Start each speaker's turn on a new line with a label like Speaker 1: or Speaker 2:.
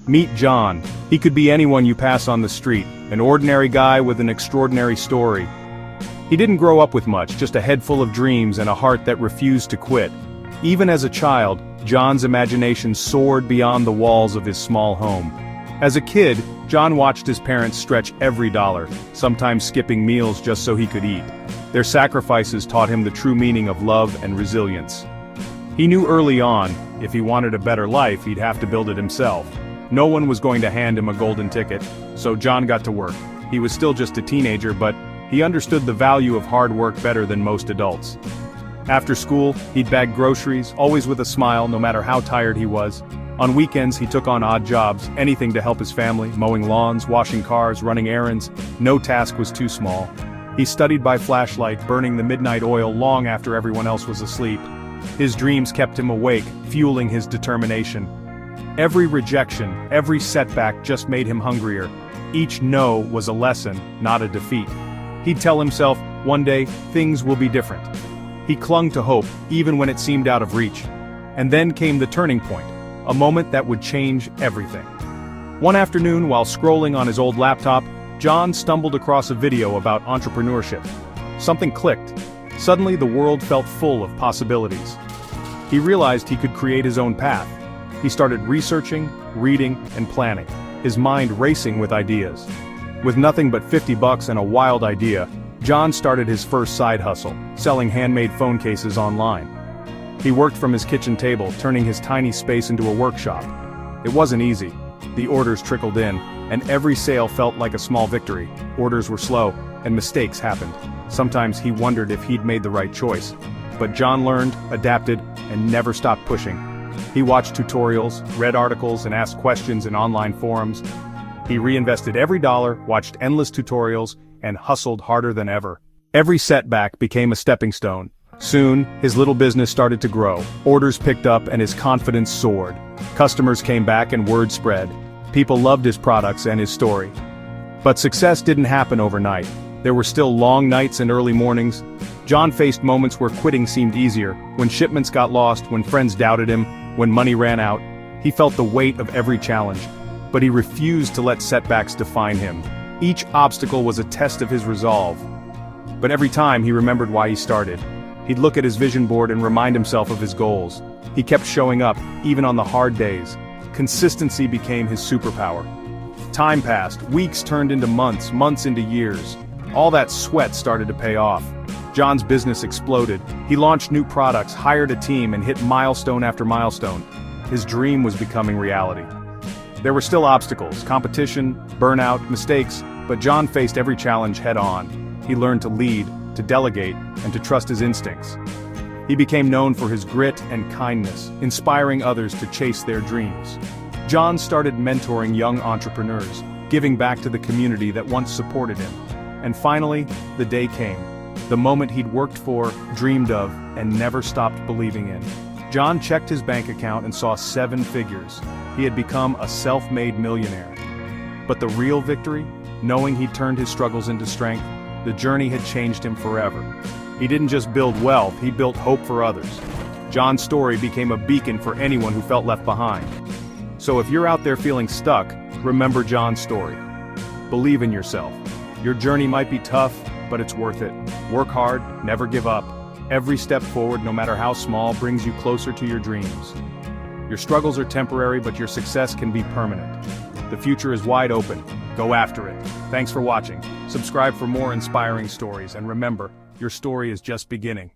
Speaker 1: Meet John. He could be anyone you pass on the street, an ordinary guy with an extraordinary story. He didn't grow up with much, just a head full of dreams and a heart that refused to quit. Even as a child, John's imagination soared beyond the walls of his small home. As a kid, John watched his parents stretch every dollar, sometimes skipping meals just so he could eat. Their sacrifices taught him the true meaning of love and resilience. He knew early on, if he wanted a better life, he'd have to build it himself. No one was going to hand him a golden ticket, so John got to work. He was still just a teenager, but he understood the value of hard work better than most adults. After school, he'd bag groceries, always with a smile, no matter how tired he was. On weekends, he took on odd jobs, anything to help his family, mowing lawns, washing cars, running errands. No task was too small. He studied by flashlight, burning the midnight oil long after everyone else was asleep. His dreams kept him awake, fueling his determination. Every rejection, every setback just made him hungrier. Each no was a lesson, not a defeat. He'd tell himself, one day, things will be different. He clung to hope, even when it seemed out of reach. And then came the turning point, a moment that would change everything. One afternoon, while scrolling on his old laptop, John stumbled across a video about entrepreneurship. Something clicked. Suddenly, the world felt full of possibilities. He realized he could create his own path. He started researching, reading, and planning, his mind racing with ideas. With nothing but $50 and a wild idea, John started his first side hustle, selling handmade phone cases online. He worked from his kitchen table, turning his tiny space into a workshop. It wasn't easy. The orders trickled in, and every sale felt like a small victory. Orders were slow, and mistakes happened. Sometimes he wondered if he'd made the right choice. But John learned, adapted, and never stopped pushing. He watched tutorials, read articles, and asked questions in online forums. He reinvested every dollar, watched endless tutorials, and hustled harder than ever. Every setback became a stepping stone. Soon, his little business started to grow. Orders picked up and his confidence soared. Customers came back and word spread. People loved his products and his story. But success didn't happen overnight. There were still long nights and early mornings. John faced moments where quitting seemed easier, when shipments got lost, when friends doubted him, when money ran out. He felt the weight of every challenge. But he refused to let setbacks define him. Each obstacle was a test of his resolve. But every time he remembered why he started. He'd look at his vision board and remind himself of his goals. He kept showing up, even on the hard days. Consistency became his superpower. Time passed, weeks turned into months, months into years. All that sweat started to pay off. John's business exploded. He launched new products, hired a team, and hit milestone after milestone. His dream was becoming reality. There were still obstacles, competition, burnout, mistakes, but John faced every challenge head-on. He learned to lead, to delegate, and to trust his instincts. He became known for his grit and kindness, inspiring others to chase their dreams. John started mentoring young entrepreneurs, giving back to the community that once supported him. And finally, the day came. The moment he'd worked for, dreamed of, and never stopped believing in. John checked his bank account and saw 7 figures. He had become a self-made millionaire. But the real victory? Knowing he'd turned his struggles into strength, the journey had changed him forever. He didn't just build wealth, he built hope for others. John's story became a beacon for anyone who felt left behind. So if you're out there feeling stuck, remember John's story. Believe in yourself. Your journey might be tough, but it's worth it. Work hard, never give up. Every step forward, no matter how small, brings you closer to your dreams. Your struggles are temporary, but your success can be permanent. The future is wide open. Go after it. Thanks for watching. Subscribe for more inspiring stories, and remember, your story is just beginning.